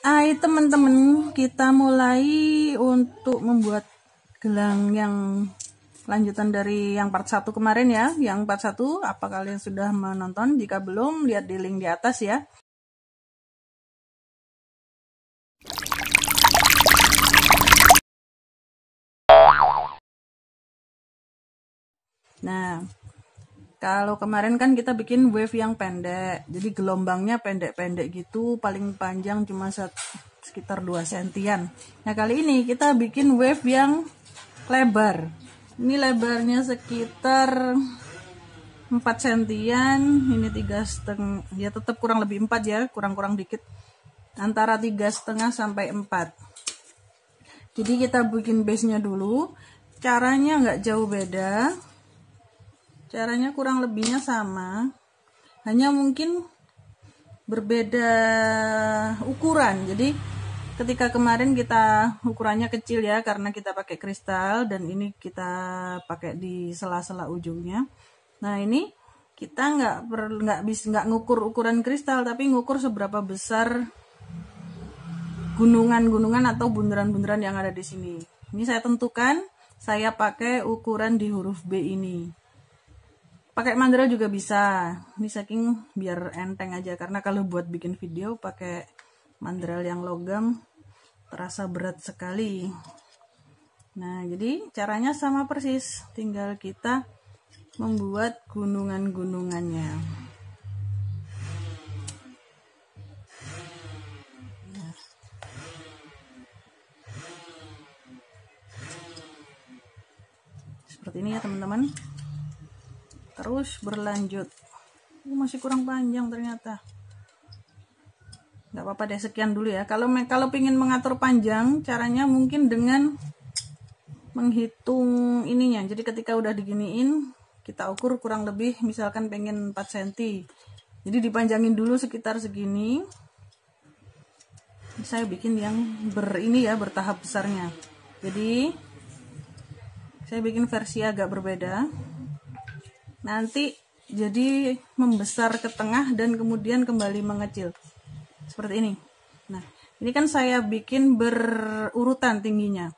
Hai teman-teman, kita mulai untuk membuat gelang yang lanjutan dari yang part 1 kemarin ya. Yang part 1, apa kalian sudah menonton? Jika belum, lihat di link di atas ya. Nah, kalau kemarin kan kita bikin wave yang pendek, jadi gelombangnya pendek-pendek gitu, paling panjang cuma sekitar 2 sentian. Nah, kali ini kita bikin wave yang lebar. Ini lebarnya sekitar 4 sentian, ini 3,5, ya tetap kurang lebih 4 ya, kurang-kurang dikit. Antara 3,5 sampai 4. Jadi kita bikin base-nya dulu. Caranya nggak jauh beda. Caranya kurang lebihnya sama, hanya mungkin berbeda ukuran. Jadi ketika kemarin kita ukurannya kecil ya, karena kita pakai kristal, dan ini kita pakai di sela-sela ujungnya. Nah, ini kita nggak ngukur ukuran kristal, tapi ngukur seberapa besar gunungan-gunungan atau bundaran-bundaran yang ada di sini. Ini saya tentukan, saya pakai ukuran di huruf B ini. Pakai mandrel juga bisa. Ini saking biar enteng aja, karena kalau buat bikin video pakai mandrel yang logam terasa berat sekali. Nah, jadi caranya sama persis, tinggal kita membuat gunungan-gunungannya. Seperti ini ya teman-teman. Terus berlanjut. Masih kurang panjang ternyata. Nggak apa-apa deh, sekian dulu ya. Kalau ingin mengatur panjang, caranya mungkin dengan menghitung ininya. Jadi ketika udah diginiin, kita ukur kurang lebih, misalkan pengen 4 cm. Jadi dipanjangin dulu sekitar segini. Saya bikin yang bertahap besarnya. Jadi saya bikin versi agak berbeda. Nanti jadi membesar ke tengah dan kemudian kembali mengecil. Seperti ini. Nah, ini kan saya bikin berurutan tingginya.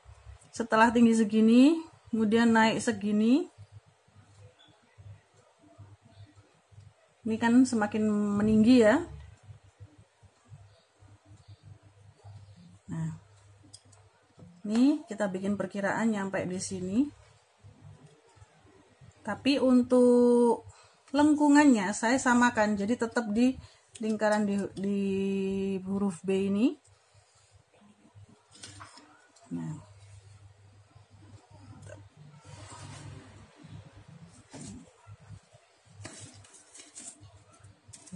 Setelah tinggi segini, kemudian naik segini. Ini kan semakin meninggi ya. Nah, ini kita bikin perkiraan nyampe di sini. Tapi untuk lengkungannya saya samakan, jadi tetap di lingkaran di huruf B ini. Nah,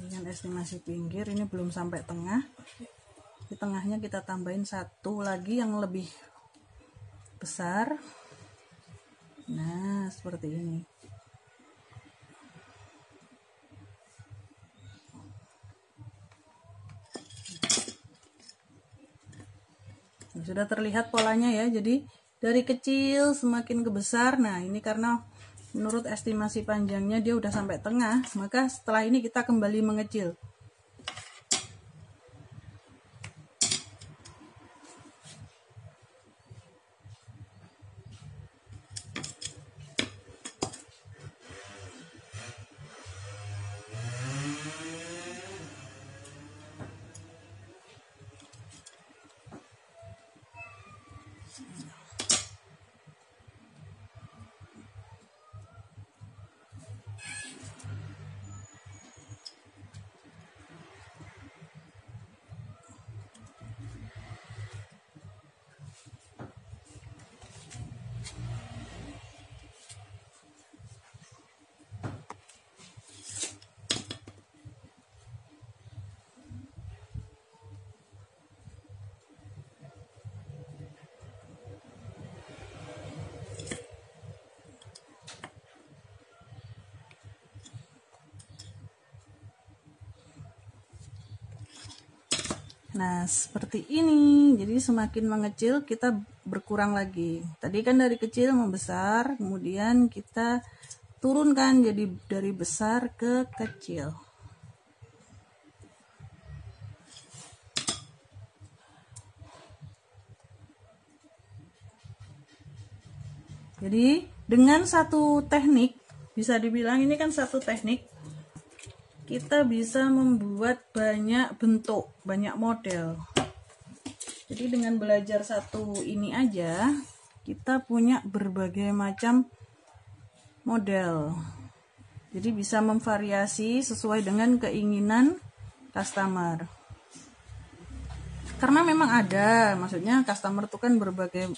ini kan estimasi pinggir, ini belum sampai tengah. Di tengahnya kita tambahin satu lagi yang lebih besar. Nah, seperti ini. Sudah terlihat polanya ya, jadi dari kecil semakin ke besar. Nah, ini karena menurut estimasi panjangnya dia udah sampai tengah, maka setelah ini kita kembali mengecil. Nah, seperti ini. Jadi semakin mengecil kita berkurang lagi. Tadi kan dari kecil membesar, kemudian kita turunkan jadi dari besar ke kecil. Jadi dengan satu teknik, bisa dibilang ini kan satu teknik, kita bisa membuat banyak bentuk, banyak model. Jadi dengan belajar satu ini aja, kita punya berbagai macam model. Jadi bisa memvariasi sesuai dengan keinginan customer. Karena memang ada, maksudnya customer itu kan berbagai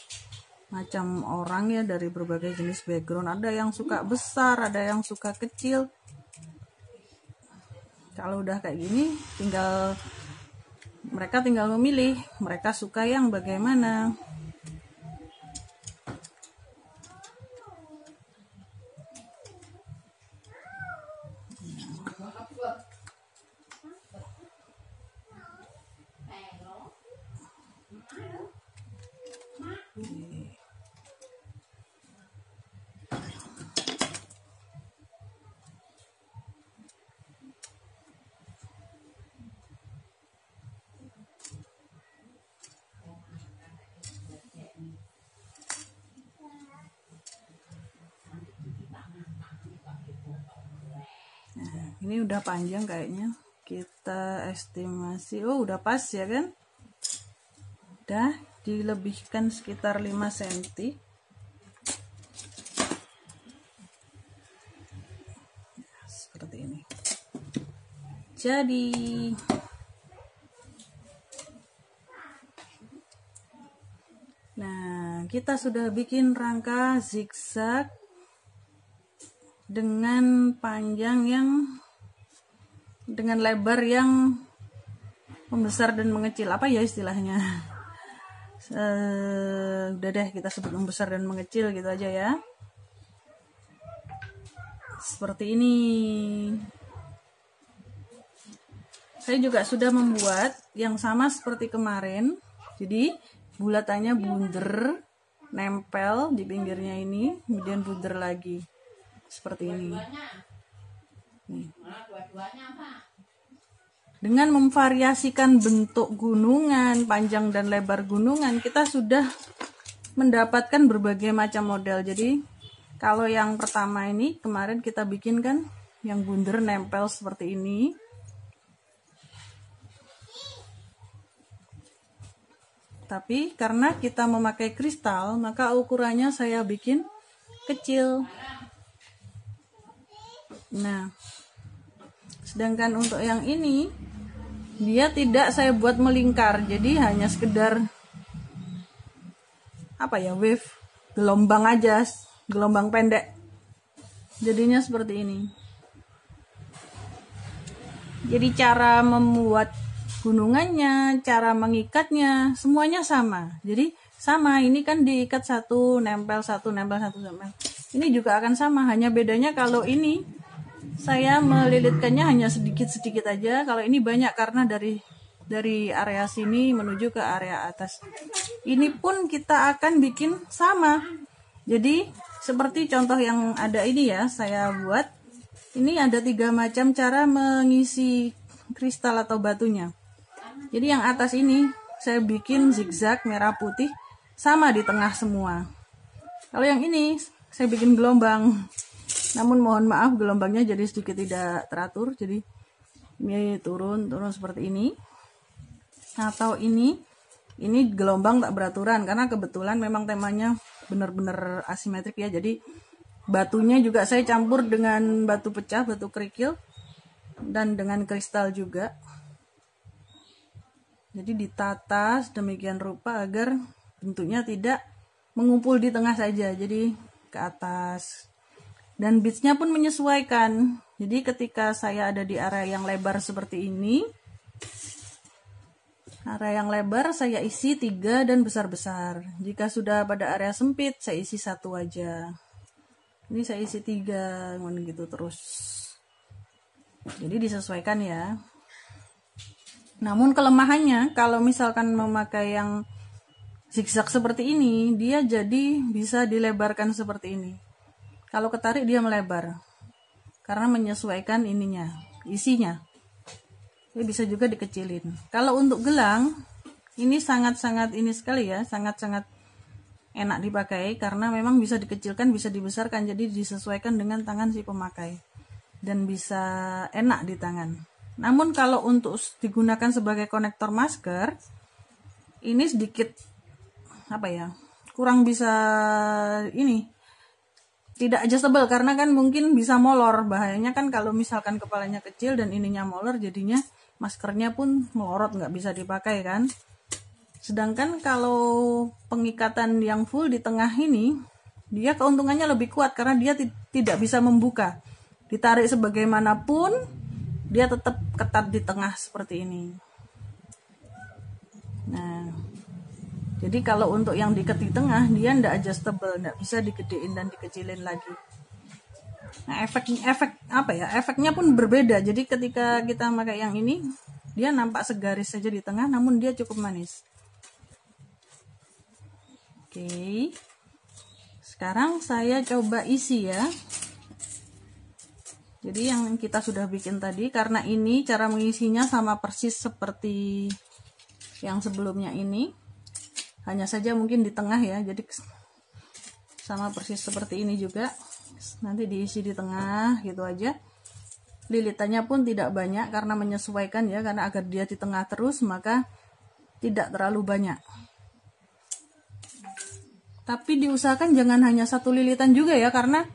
macam orang ya, dari berbagai jenis background. Ada yang suka besar, ada yang suka kecil. Kalau udah kayak gini, mereka tinggal memilih, mereka suka yang bagaimana. Ini udah panjang kayaknya, kita estimasi, oh udah pas ya kan, udah dilebihkan sekitar 5 cm. Seperti ini. Jadi nah, kita sudah bikin rangka zigzag dengan panjang dengan lebar yang membesar dan mengecil. Apa ya istilahnya? Udah deh, kita sebut membesar dan mengecil gitu aja ya. Seperti ini. Saya juga sudah membuat yang sama seperti kemarin. Jadi bulatannya bunder, nempel di pinggirnya ini, kemudian bunder lagi. Seperti ini. Nih. Dengan memvariasikan bentuk gunungan, panjang dan lebar gunungan, kita sudah mendapatkan berbagai macam model. Jadi kalau yang pertama ini kemarin kita bikin kan yang bunder nempel seperti ini. Tapi karena kita memakai kristal, maka ukurannya saya bikin kecil. Nah, sedangkan untuk yang ini, dia tidak saya buat melingkar, jadi hanya sekedar apa ya, wave, gelombang aja, gelombang pendek. Jadinya seperti ini. Jadi cara membuat gunungannya, cara mengikatnya, semuanya sama. Jadi sama, ini kan diikat satu, nempel satu, nempel satu, nempel. Ini juga akan sama, hanya bedanya kalau ini saya melilitkannya hanya sedikit-sedikit aja. Kalau ini banyak karena dari area sini menuju ke area atas. Ini pun kita akan bikin sama. Jadi seperti contoh yang ada ini ya, saya buat. Ini ada 3 macam cara mengisi kristal atau batunya. Jadi yang atas ini saya bikin zigzag merah putih sama di tengah semua. Kalau yang ini saya bikin gelombang. Namun mohon maaf gelombangnya jadi sedikit tidak teratur. Jadi ini turun seperti ini. Atau ini gelombang tak beraturan karena kebetulan memang temanya benar-benar asimetrik ya. Jadi batunya juga saya campur dengan batu pecah, batu kerikil, dan dengan kristal juga. Jadi ditata sedemikian rupa agar bentuknya tidak mengumpul di tengah saja, jadi ke atas. Dan beadsnya pun menyesuaikan. Jadi ketika saya ada di area yang lebar seperti ini, area yang lebar saya isi 3 dan besar-besar. Jika sudah pada area sempit, saya isi 1 aja. Ini saya isi 3, gitu terus. Jadi disesuaikan ya. Namun kelemahannya, kalau misalkan memakai yang zigzag seperti ini, dia jadi bisa dilebarkan seperti ini. Kalau ketarik dia melebar. Karena menyesuaikan isinya. Ini bisa juga dikecilin. Kalau untuk gelang, ini sangat-sangat ini sekali ya, sangat-sangat enak dipakai karena memang bisa dikecilkan, bisa dibesarkan, jadi disesuaikan dengan tangan si pemakai dan bisa enak di tangan. Namun kalau untuk digunakan sebagai konektor masker, ini sedikit kurang bisa ini, tidak adjustable karena kan mungkin bisa molor. Bahayanya kan kalau misalkan kepalanya kecil dan ininya molor, jadinya maskernya pun melorot, nggak bisa dipakai kan. Sedangkan kalau pengikatan yang full di tengah ini, dia keuntungannya lebih kuat karena dia tidak bisa membuka. Ditarik sebagaimanapun, dia tetap ketat di tengah seperti ini. Nah, jadi kalau untuk yang diikat di tengah, dia ndak adjustable, ndak bisa digedein dan dikecilin lagi. Nah, efeknya pun berbeda. Jadi ketika kita pakai yang ini, dia nampak segaris saja di tengah, namun dia cukup manis. Oke. Sekarang saya coba isi ya. Jadi yang kita sudah bikin tadi, karena ini cara mengisinya sama persis seperti yang sebelumnya ini. Hanya saja mungkin di tengah ya, jadi sama persis seperti ini juga. Nanti diisi di tengah gitu aja. Lilitannya pun tidak banyak karena menyesuaikan ya, karena agar dia di tengah terus maka tidak terlalu banyak. Tapi diusahakan jangan hanya satu lilitan juga ya, karena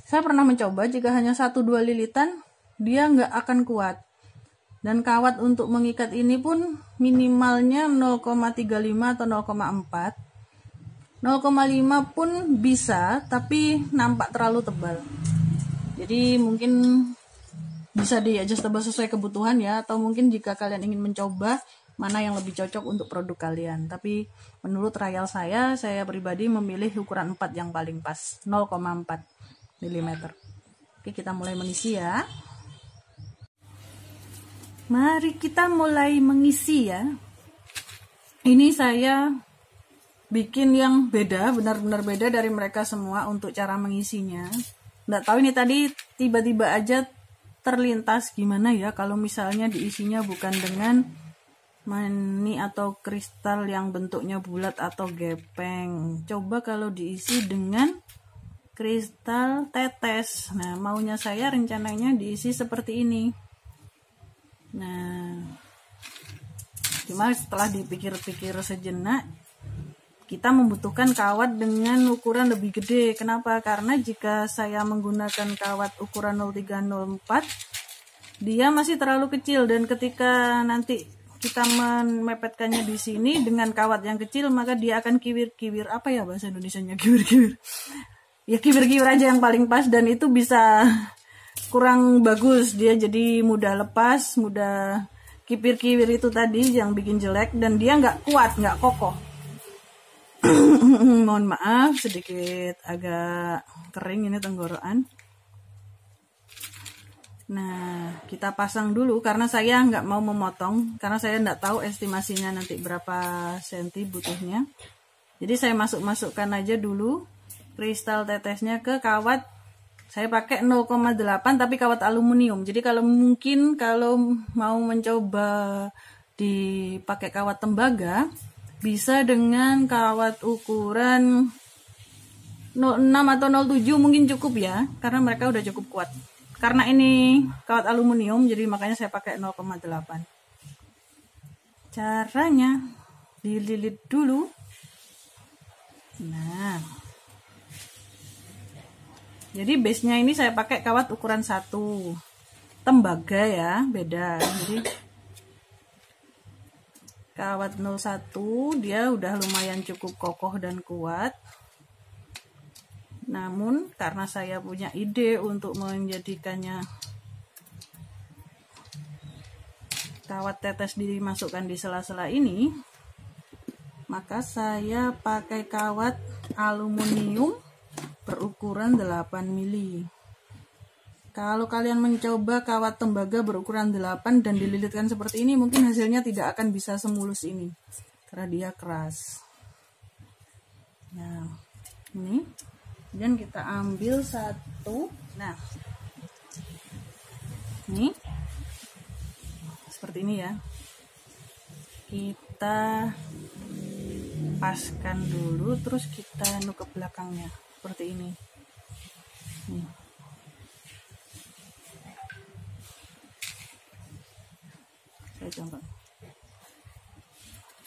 saya pernah mencoba jika hanya 1-2 lilitan dia nggak akan kuat. Dan kawat untuk mengikat ini pun minimalnya 0,35 atau 0,4. 0,5 pun bisa, tapi nampak terlalu tebal. Jadi mungkin bisa di-adjustable sesuai kebutuhan ya, atau mungkin jika kalian ingin mencoba mana yang lebih cocok untuk produk kalian. Tapi menurut trial saya pribadi memilih ukuran 4 yang paling pas, 0,4 mm. Oke, kita mulai mengisi ya. Mari kita mulai mengisi ya. Ini saya bikin yang beda, benar-benar beda dari mereka semua untuk cara mengisinya. Nggak tahu ini tadi tiba-tiba aja terlintas gimana ya kalau misalnya diisinya bukan dengan mani atau kristal yang bentuknya bulat atau gepeng. Coba kalau diisi dengan kristal tetes. Nah, maunya saya rencananya diisi seperti ini. Nah, cuma setelah dipikir-pikir sejenak, kita membutuhkan kawat dengan ukuran lebih gede. Kenapa? Karena jika saya menggunakan kawat ukuran 0304, dia masih terlalu kecil, dan ketika nanti kita memepetkannya di sini dengan kawat yang kecil, maka dia akan kiwir-kiwir. Apa ya bahasa Indonesianya kiwir-kiwir? Ya kiwir-kiwir aja yang paling pas, dan itu bisa kurang bagus. Dia jadi mudah lepas, mudah kipir-kiwir itu tadi yang bikin jelek, dan dia nggak kuat, nggak kokoh. Mohon maaf sedikit agak kering ini tenggorokan. Nah, kita pasang dulu karena saya nggak mau memotong, karena saya nggak tahu estimasinya nanti berapa senti butuhnya. Jadi saya masukkan aja dulu kristal tetesnya ke kawat. Saya pakai 0,8 tapi kawat aluminium. Jadi kalau mau mencoba dipakai kawat tembaga, bisa dengan kawat ukuran 06 atau 07 mungkin cukup ya, karena mereka udah cukup kuat. Karena ini kawat aluminium, jadi makanya saya pakai 0,8. Caranya dililit dulu. Nah, jadi base-nya ini saya pakai kawat ukuran 1. Tembaga ya, beda. Jadi kawat 01 dia udah lumayan cukup kokoh dan kuat. Namun karena saya punya ide untuk menjadikannya kawat tetes dimasukkan di sela-sela ini, maka saya pakai kawat aluminium berukuran 8 mili. Kalau kalian mencoba kawat tembaga berukuran 8 dan dililitkan seperti ini, mungkin hasilnya tidak akan bisa semulus ini karena dia keras. Nah, ini dan kita ambil satu. Nah, ini seperti ini ya. Kita paskan dulu, terus kita nuk ke belakangnya seperti ini. Nih. Saya contoh.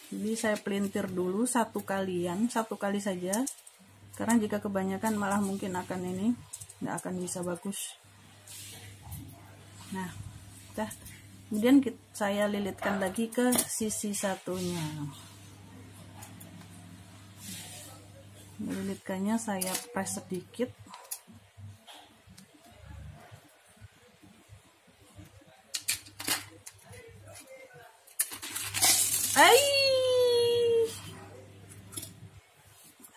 Jadi saya pelintir dulu satu kali saja, karena jika kebanyakan malah mungkin akan ini nggak akan bisa bagus. Nah, udah. Kemudian saya lilitkan lagi ke sisi satunya. Melilitkannya saya press sedikit.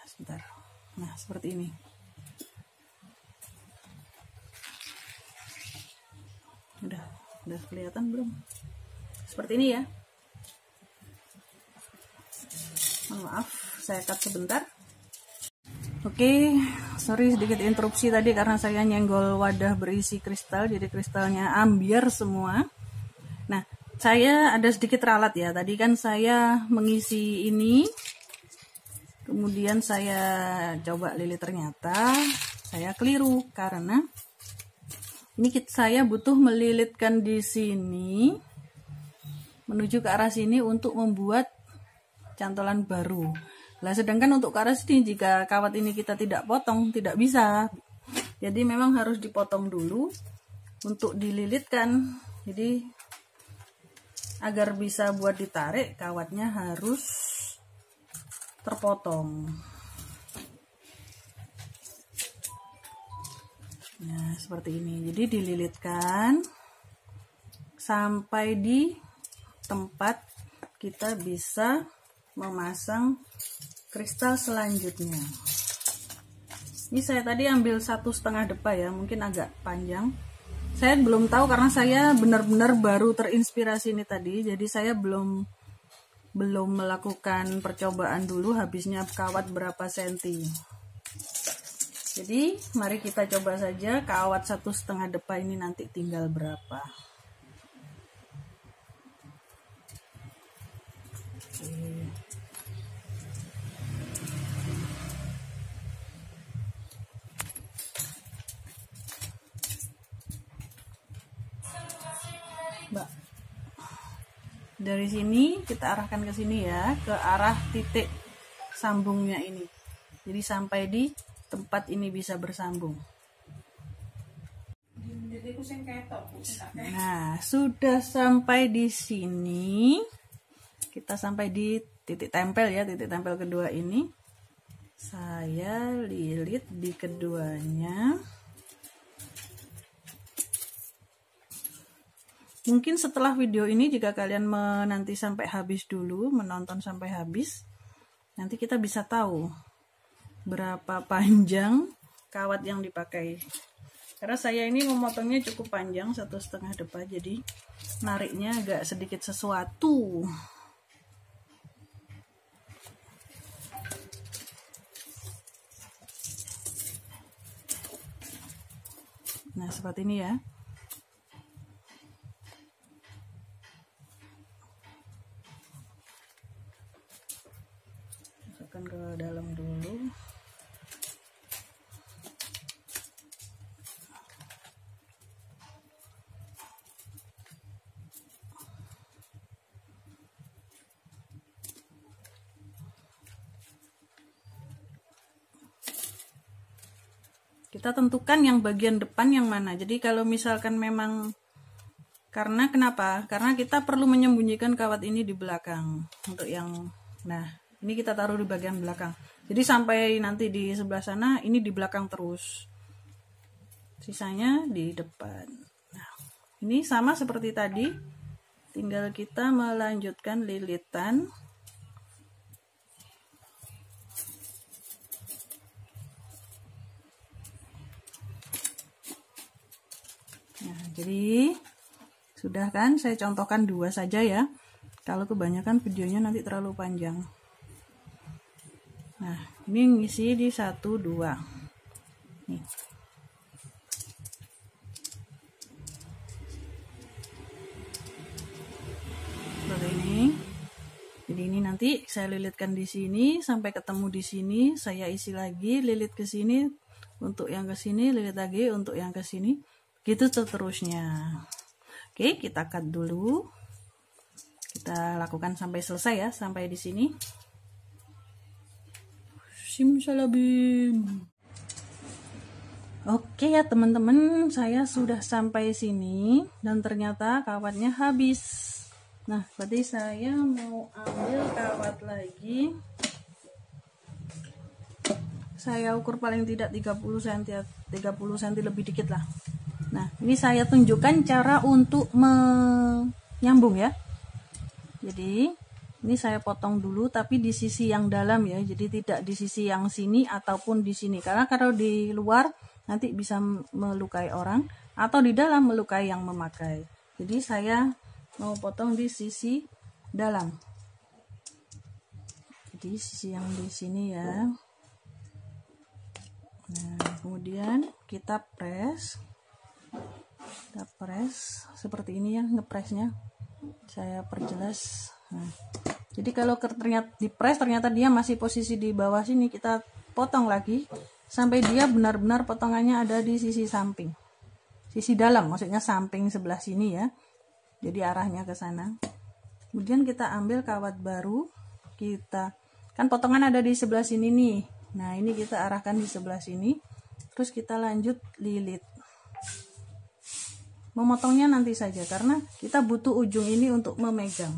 Sebentar. Nah, seperti ini. Udah kelihatan belum? Seperti ini ya. Maaf, saya cut sebentar. Oke, sorry sedikit interupsi tadi karena saya nyenggol wadah berisi kristal, jadi kristalnya ambiar semua. Nah, saya ada sedikit ralat ya. Tadi kan saya mengisi ini, kemudian saya coba lilit, ternyata saya keliru karena ini saya butuh melilitkan di sini menuju ke arah sini untuk membuat cantolan baru. Nah, sedangkan untuk ke arah sini jika kawat ini kita tidak potong tidak bisa. Jadi memang harus dipotong dulu untuk dililitkan. Jadi agar bisa buat ditarik, kawatnya harus terpotong. Nah, seperti ini. Jadi dililitkan sampai di tempat kita bisa memasang kristal selanjutnya. Ini saya tadi ambil 1,5 depa ya, mungkin agak panjang. Saya belum tahu karena saya benar-benar baru terinspirasi ini tadi, jadi saya belum melakukan percobaan dulu habisnya kawat berapa senti. Jadi mari kita coba saja kawat 1,5 depa ini nanti tinggal berapa. Mbak, dari sini kita arahkan ke sini ya, ke arah titik sambungnya ini. Jadi sampai di tempat ini bisa bersambung. Nah, sudah sampai di sini. Kita sampai di titik tempel ya, titik tempel kedua ini. Saya lilit di keduanya. Mungkin setelah video ini jika kalian menanti sampai habis dulu, menonton sampai habis, nanti kita bisa tahu berapa panjang kawat yang dipakai. Karena saya ini memotongnya cukup panjang, 1,5 depa, jadi nariknya agak sedikit sesuatu. Nah, seperti ini ya. Masukkan ke dalam dulu. Kita tentukan yang bagian depan yang mana. Jadi kalau misalkan memang, karena kenapa? Karena kita perlu menyembunyikan kawat ini di belakang. Untuk yang, nah ini kita taruh di bagian belakang. Jadi sampai nanti di sebelah sana, ini di belakang terus. Sisanya di depan. Nah, ini sama seperti tadi. Tinggal kita melanjutkan lilitan. Nah, jadi sudah kan, saya contohkan 2 saja ya. Kalau kebanyakan videonya nanti terlalu panjang. Nah, ini ngisi di 1, 2. Nih. Seperti ini. Jadi ini nanti saya lilitkan di sini sampai ketemu di sini, saya isi lagi, lilit ke sini, untuk yang ke sini lilit lagi, untuk yang ke sini, gitu seterusnya. Oke, kita cut dulu. Kita lakukan sampai selesai ya, sampai di sini. Simsalabim. Oke ya teman-teman, saya sudah sampai sini dan ternyata kawatnya habis. Nah, berarti saya mau ambil kawat lagi. Saya ukur paling tidak 30 cm, 30 cm lebih dikit lah. Nah, ini saya tunjukkan cara untuk menyambung ya. Jadi, ini saya potong dulu tapi di sisi yang dalam ya. Jadi tidak di sisi yang sini ataupun di sini. Karena kalau di luar nanti bisa melukai orang atau di dalam melukai yang memakai. Jadi saya mau potong di sisi dalam. Jadi sisi yang di sini ya. Nah, kemudian kita press. Kita press seperti ini ya, ngepresnya. Saya perjelas. Nah, jadi kalau ternyata di press ternyata dia masih posisi di bawah sini, kita potong lagi sampai dia benar-benar potongannya ada di sisi samping, sisi dalam, maksudnya samping sebelah sini ya. Jadi arahnya ke sana. Kemudian kita ambil kawat baru, kita kan potongan ada di sebelah sini nih. Nah ini kita arahkan di sebelah sini, terus kita lanjut lilit. Memotongnya nanti saja karena kita butuh ujung ini untuk memegang.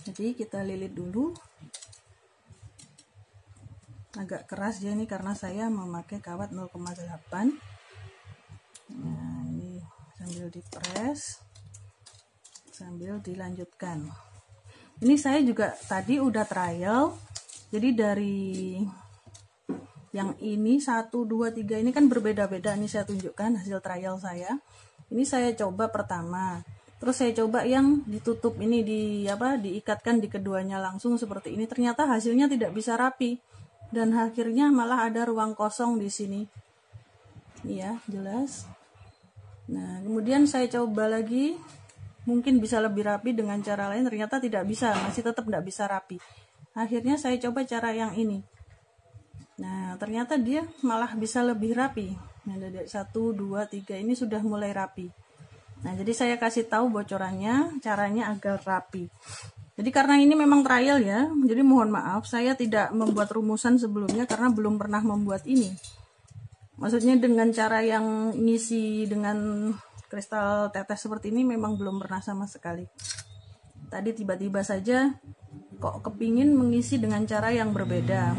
Jadi kita lilit dulu. Agak keras ya ini karena saya memakai kawat 0,8. Nah ini sambil dipres, sambil dilanjutkan. Ini saya juga tadi udah trial. Jadi dari yang ini 1, 2, 3 ini kan berbeda-beda. Ini saya tunjukkan hasil trial saya. Ini saya coba pertama. Terus saya coba yang ditutup ini diikatkan di keduanya langsung seperti ini. Ternyata hasilnya tidak bisa rapi. Dan akhirnya malah ada ruang kosong di sini. Iya, jelas. Nah, kemudian saya coba lagi. Mungkin bisa lebih rapi dengan cara lain. Ternyata tidak bisa, masih tetap tidak bisa rapi. Akhirnya saya coba cara yang ini. Nah, ternyata dia malah bisa lebih rapi. Nah, dari 1, 2, 3 ini sudah mulai rapi. Nah, jadi saya kasih tahu bocorannya, caranya agar rapi. Jadi karena ini memang trial ya, jadi mohon maaf saya tidak membuat rumusan sebelumnya karena belum pernah membuat ini. Maksudnya dengan cara yang ngisi dengan kristal tetes seperti ini memang belum pernah sama sekali. Tadi tiba-tiba saja kok kepingin mengisi dengan cara yang berbeda.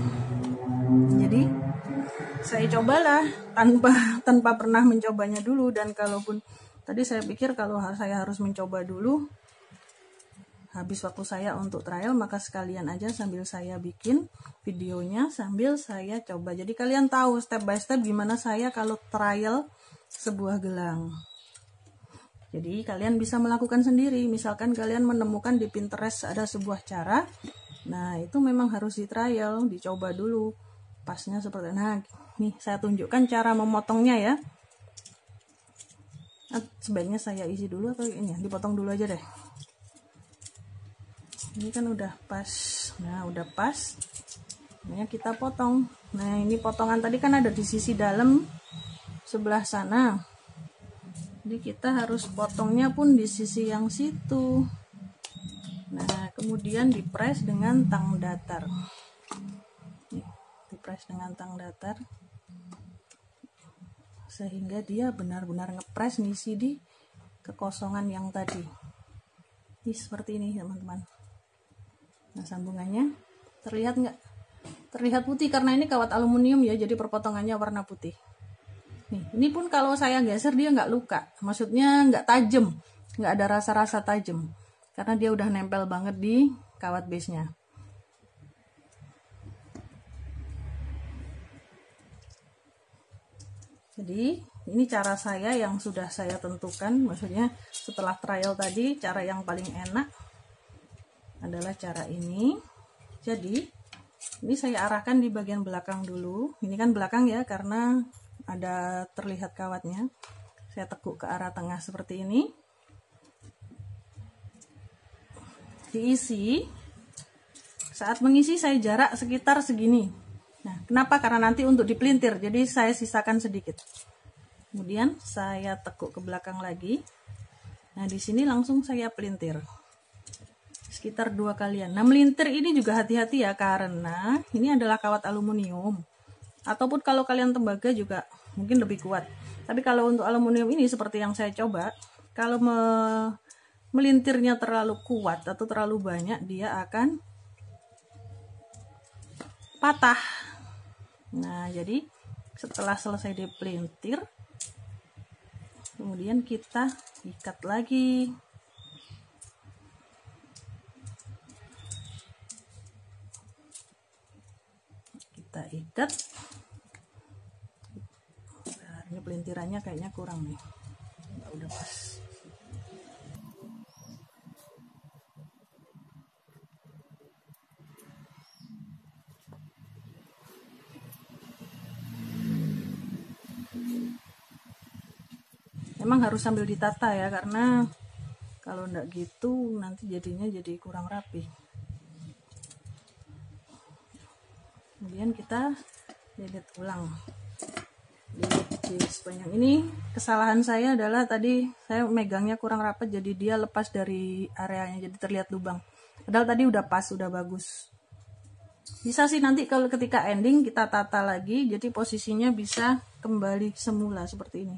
Jadi saya cobalah tanpa pernah mencobanya dulu, dan kalaupun tadi saya pikir kalau saya harus mencoba dulu habis waktu saya untuk trial, maka sekalian aja sambil saya bikin videonya sambil saya coba. Jadi kalian tahu step by step gimana saya kalau trial sebuah gelang. Jadi kalian bisa melakukan sendiri. Misalkan kalian menemukan di Pinterest ada sebuah cara, nah itu memang harus di trial, dicoba dulu pasnya seperti. Nah nih saya tunjukkan cara memotongnya ya. Nah, sebaiknya saya isi dulu atau ini ya, dipotong dulu aja deh. Ini kan udah pas. Nah udah pas, nah kita potong. Nah ini potongan tadi kan ada di sisi dalam sebelah sana, jadi kita harus potongnya pun di sisi yang situ. Nah kemudian dipres dengan tang datar. Nih, dipres dengan tang datar sehingga dia benar-benar ngepres ngisi di kekosongan yang tadi. Ini seperti ini teman-teman. Nah sambungannya terlihat nggak? Terlihat putih karena ini kawat aluminium ya, jadi perpotongannya warna putih. Nih, ini pun kalau saya geser dia nggak luka, maksudnya nggak tajam, nggak ada rasa-rasa tajam karena dia udah nempel banget di kawat base-nya. Jadi ini cara saya yang sudah saya tentukan, maksudnya setelah trial tadi cara yang paling enak adalah cara ini. Jadi ini saya arahkan di bagian belakang dulu. Ini kan belakang ya karena ada terlihat kawatnya. Saya tekuk ke arah tengah seperti ini. diisi. Saat mengisi saya jarak sekitar segini. Nah, kenapa? Karena nanti untuk dipelintir, jadi saya sisakan sedikit. Kemudian saya tekuk ke belakang lagi. Nah, di sini langsung saya pelintir. Sekitar 2 kalian. Nah, melintir ini juga hati-hati ya, karena ini adalah kawat aluminium. Ataupun kalau kalian tembaga juga mungkin lebih kuat. Tapi kalau untuk aluminium ini seperti yang saya coba, kalau melintirnya terlalu kuat atau terlalu banyak, dia akan patah. Nah, jadi setelah selesai dipelintir, kemudian kita ikat lagi. Kita ikat. Nah, ini pelintirannya kayaknya kurang nih. Nah, udah pas. Emang harus sambil ditata ya, karena kalau enggak gitu nanti jadinya jadi kurang rapi. Kemudian kita lilit ulang. Lilit di sepanjang ini. Kesalahan saya adalah tadi saya megangnya kurang rapat, jadi dia lepas dari areanya, jadi terlihat lubang. Padahal tadi udah pas, udah bagus. Bisa sih nanti kalau ketika ending kita tata lagi, jadi posisinya bisa kembali semula seperti ini.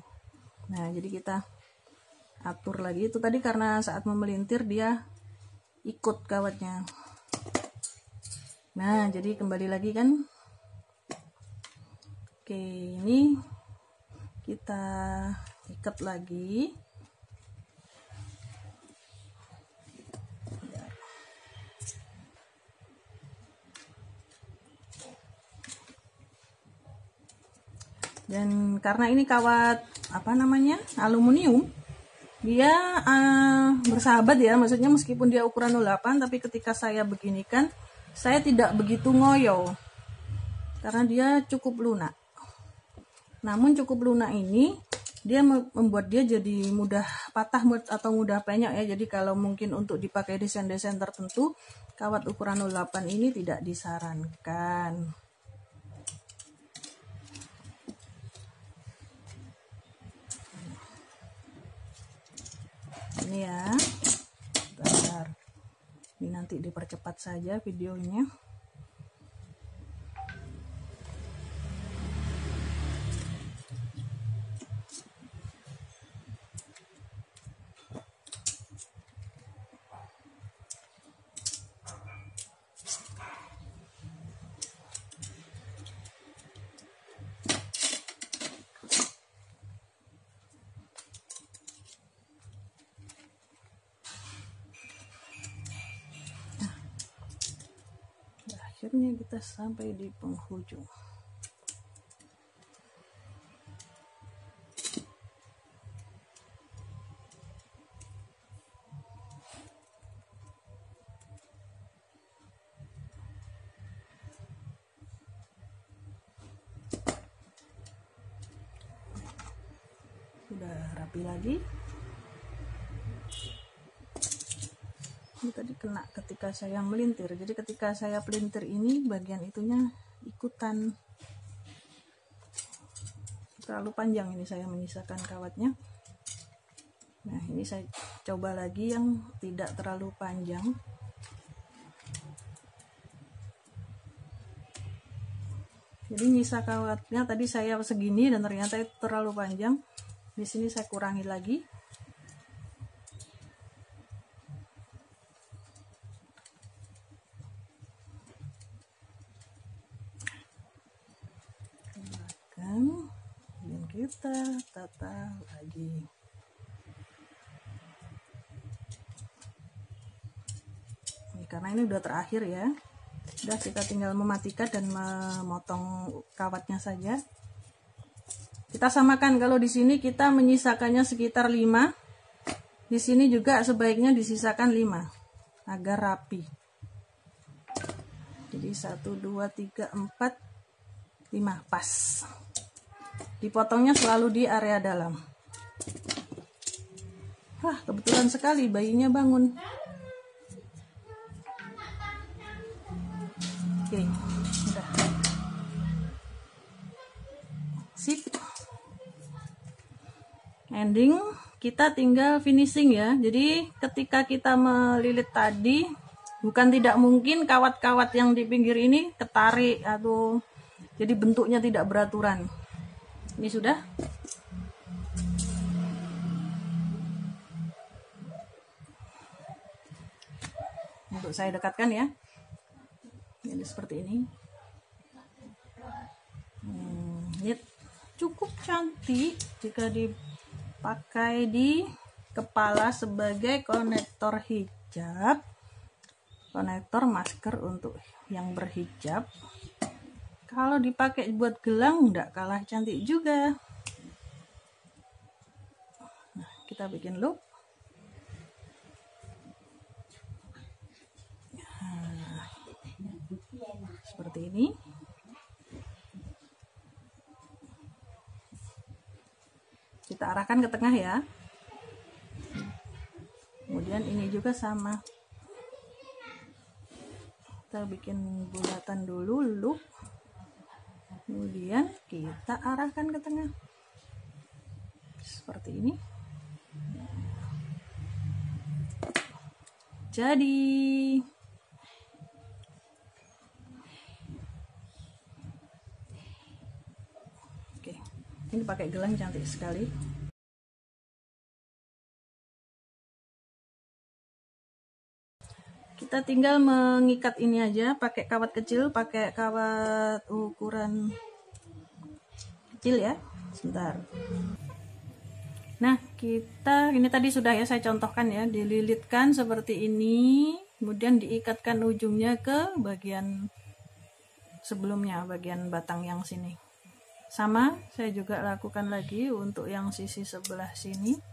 Nah, jadi kita atur lagi. Itu tadi karena saat memelintir dia ikut kawatnya. Nah, jadi kembali lagi kan. Oke, ini kita ikat lagi. Dan karena ini kawat aluminium, dia bersahabat ya, maksudnya meskipun dia ukuran 08, tapi ketika saya beginikan saya tidak begitu ngoyo karena dia cukup lunak. Namun cukup lunak ini dia membuat dia jadi mudah patah atau mudah penyok ya. Jadi kalau mungkin untuk dipakai desain-desain tertentu, kawat ukuran 08 ini tidak disarankan. Ini ya, bentar. Ini nanti dipercepat saja videonya. Akhirnya kita sampai di penghujung. Sudah rapi lagi. Ini tadi kena ketika saya melintir, jadi ketika saya pelintir ini bagian itunya ikutan. Terlalu panjang ini saya menyisakan kawatnya. Nah, ini saya coba lagi yang tidak terlalu panjang. Jadi nyisa kawatnya tadi saya segini dan ternyata itu terlalu panjang. Di sini saya kurangi lagi. Dan kita tata lagi. Ini karena ini udah terakhir ya. Udah, kita tinggal mematikan dan memotong kawatnya saja. Kita samakan, kalau di sini kita menyisakannya sekitar 5. Di sini juga sebaiknya disisakan 5 agar rapi. Jadi 1 2 3 4 5 pas. Dipotongnya selalu di area dalam. Wah, kebetulan sekali bayinya bangun. Oke, udah. Sip. Ending, kita tinggal finishing ya. Jadi ketika kita melilit tadi, bukan tidak mungkin kawat-kawat yang di pinggir ini ketarik atau jadi bentuknya tidak beraturan. Ini sudah. Untuk saya dekatkan ya. Jadi seperti ini. Ini cukup cantik jika dipakai di kepala sebagai konektor hijab, konektor masker untuk yang berhijab. Kalau dipakai buat gelang enggak kalah cantik juga. Nah, kita bikin loop. Nah, seperti ini. Kita arahkan ke tengah ya. Kemudian ini juga sama. Kita bikin bulatan dulu, loop. Kemudian kita arahkan ke tengah. Seperti ini. Jadi oke, ini pakai gelang cantik sekali. Kita tinggal mengikat ini aja pakai kawat kecil, pakai kawat ukuran kecil ya. Sebentar. Nah, kita ini tadi sudah ya saya contohkan ya, dililitkan seperti ini, kemudian diikatkan ujungnya ke bagian sebelumnya, bagian batang yang sini. Sama, saya juga lakukan lagi untuk yang sisi sebelah sini.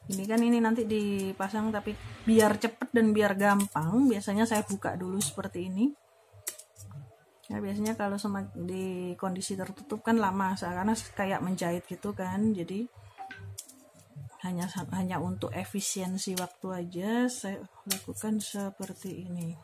Ini kan ini nanti dipasang, tapi biar cepet dan biar gampang biasanya saya buka dulu seperti ini ya. Biasanya kalau di kondisi tertutup kan lama karena kayak menjahit gitu kan, jadi hanya untuk efisiensi waktu aja saya lakukan seperti ini.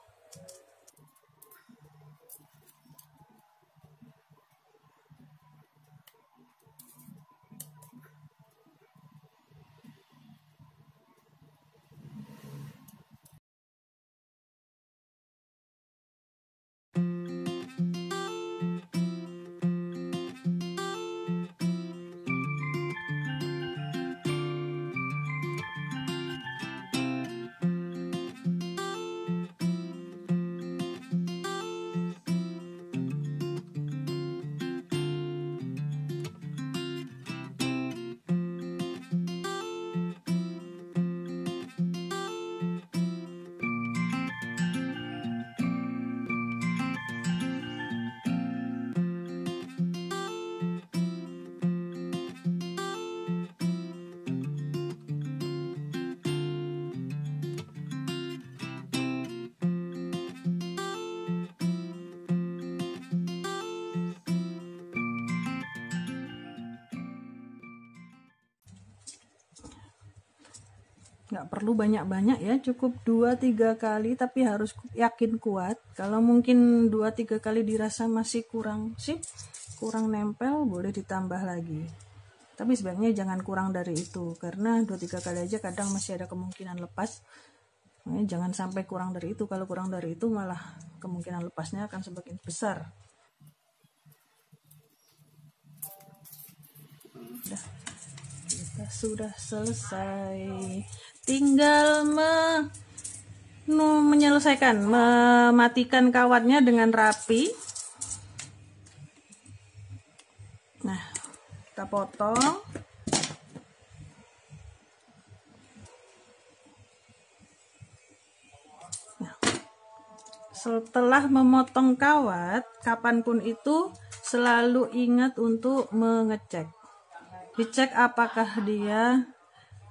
Nggak perlu banyak-banyak ya, cukup 2-3 kali, tapi harus yakin kuat. Kalau mungkin 2-3 kali dirasa masih kurang kurang nempel, boleh ditambah lagi, tapi sebaiknya jangan kurang dari itu, karena 2-3 kali aja kadang masih ada kemungkinan lepas. Nah, jangan sampai kurang dari itu. Kalau kurang dari itu malah kemungkinan lepasnya akan semakin besar. Kita sudah selesai, tinggal menyelesaikan, mematikan kawatnya dengan rapi. Nah, kita potong. Nah, setelah memotong kawat, kapanpun itu selalu ingat untuk mengecek. Dicek apakah dia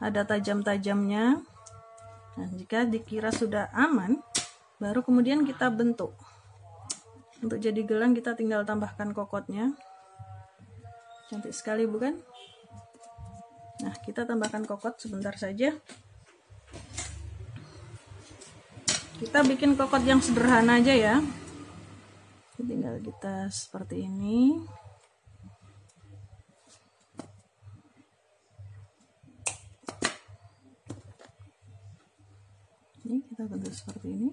ada tajam-tajamnya. Nah, jika dikira sudah aman, baru kemudian kita bentuk. Untuk jadi gelang kita tinggal tambahkan kokotnya. Cantik sekali bukan? Nah, kita tambahkan kokot sebentar saja. Kita bikin kokot yang sederhana aja ya. Tinggal kita seperti ini. Ini kita bentuk seperti ini.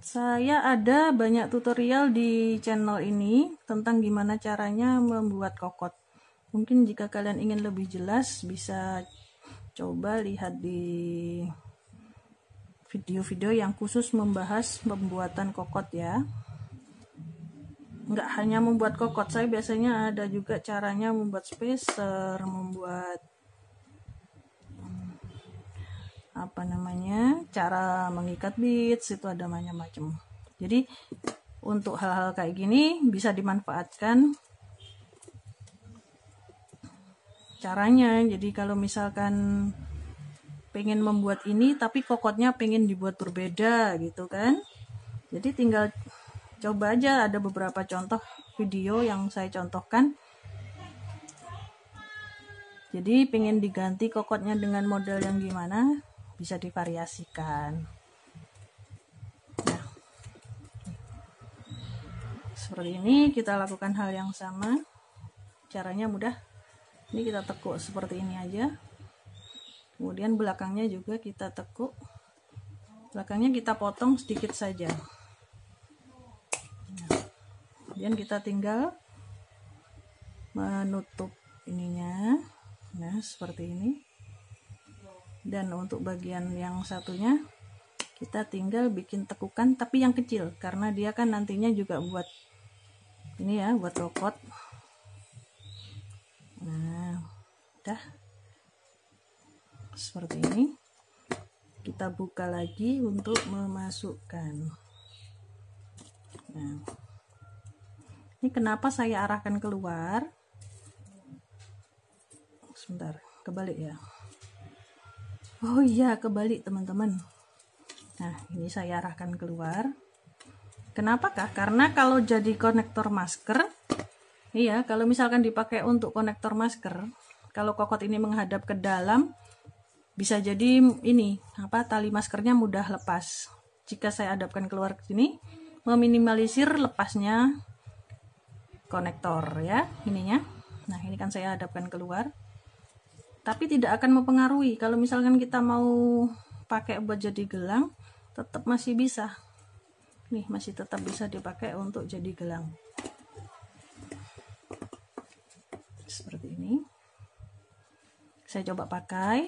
Saya ada banyak tutorial di channel ini tentang gimana caranya membuat kokot. Mungkin jika kalian ingin lebih jelas bisa coba lihat di video-video yang khusus membahas pembuatan kokot ya. Nggak hanya membuat kokot, saya biasanya ada juga caranya membuat spacer, membuat cara mengikat beads, itu ada macam-macam. Jadi untuk hal-hal kayak gini bisa dimanfaatkan caranya. Jadi kalau misalkan pengen membuat ini tapi kokotnya pengen dibuat berbeda gitu kan, jadi tinggal coba aja, ada beberapa contoh video yang saya contohkan. Jadi pengen diganti kokotnya dengan model yang gimana, bisa divariasikan. Nah, seperti ini kita lakukan hal yang sama. Caranya mudah. Ini kita tekuk seperti ini aja. Kemudian belakangnya juga kita tekuk. Belakangnya kita potong sedikit saja. Nah, kemudian kita tinggal menutup ininya. Nah, seperti ini. Dan untuk bagian yang satunya kita tinggal bikin tekukan tapi yang kecil, karena dia kan nantinya juga buat ini ya, buat kokot. Nah, udah seperti ini. Kita buka lagi untuk memasukkan. Nah, ini kenapa saya arahkan keluar? Sebentar, kebalik ya. Oh iya, kebalik teman-teman. Nah, ini saya arahkan keluar. Kenapakah? Karena kalau jadi konektor masker, iya, kalau misalkan dipakai untuk konektor masker, kalau kokot ini menghadap ke dalam, bisa jadi ini tali maskernya mudah lepas. Jika saya hadapkan keluar ke sini, meminimalisir lepasnya konektor ya, ininya. Nah, ini kan saya hadapkan keluar. Tapi tidak akan mempengaruhi. Kalau misalkan kita mau pakai buat jadi gelang, tetap masih bisa. Nih, masih tetap bisa dipakai untuk jadi gelang. Seperti ini. Saya coba pakai.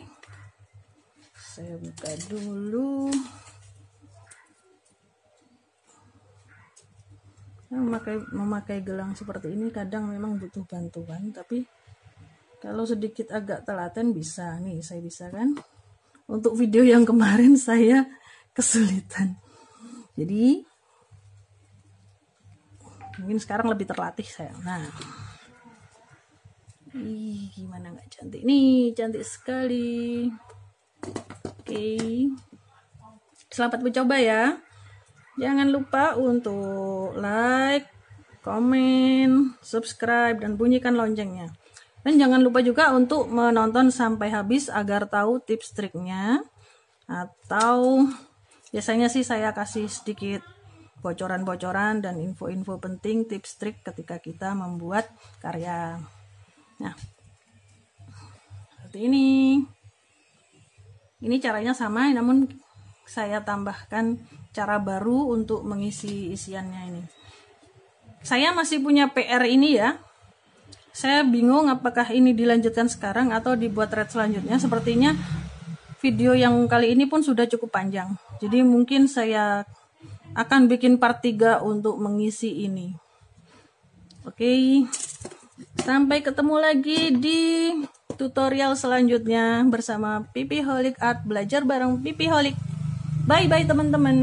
Saya buka dulu. Memakai gelang seperti ini kadang memang butuh bantuan, tapi kalau sedikit agak telaten bisa. Nih, saya bisa kan. Untuk video yang kemarin saya kesulitan. Jadi mungkin sekarang lebih terlatih saya. Nah, gimana nggak cantik? Nih, cantik sekali. Oke. Selamat mencoba ya. Jangan lupa untuk like, komen, subscribe, dan bunyikan loncengnya. Dan jangan lupa juga untuk menonton sampai habis agar tahu tips triknya. Atau biasanya sih saya kasih sedikit bocoran-bocoran dan info-info penting, tips trik ketika kita membuat karya. Nah, seperti ini. Ini caranya sama, namun saya tambahkan cara baru untuk mengisi isiannya ini. Saya masih punya PR ini ya. Saya bingung apakah ini dilanjutkan sekarang atau dibuat thread selanjutnya. Sepertinya video yang kali ini pun sudah cukup panjang. Jadi mungkin saya akan bikin part 3 untuk mengisi ini. Oke. Sampai ketemu lagi di tutorial selanjutnya bersama Pipi Holic Art. Belajar bareng Pipi Holic. Bye-bye teman-teman.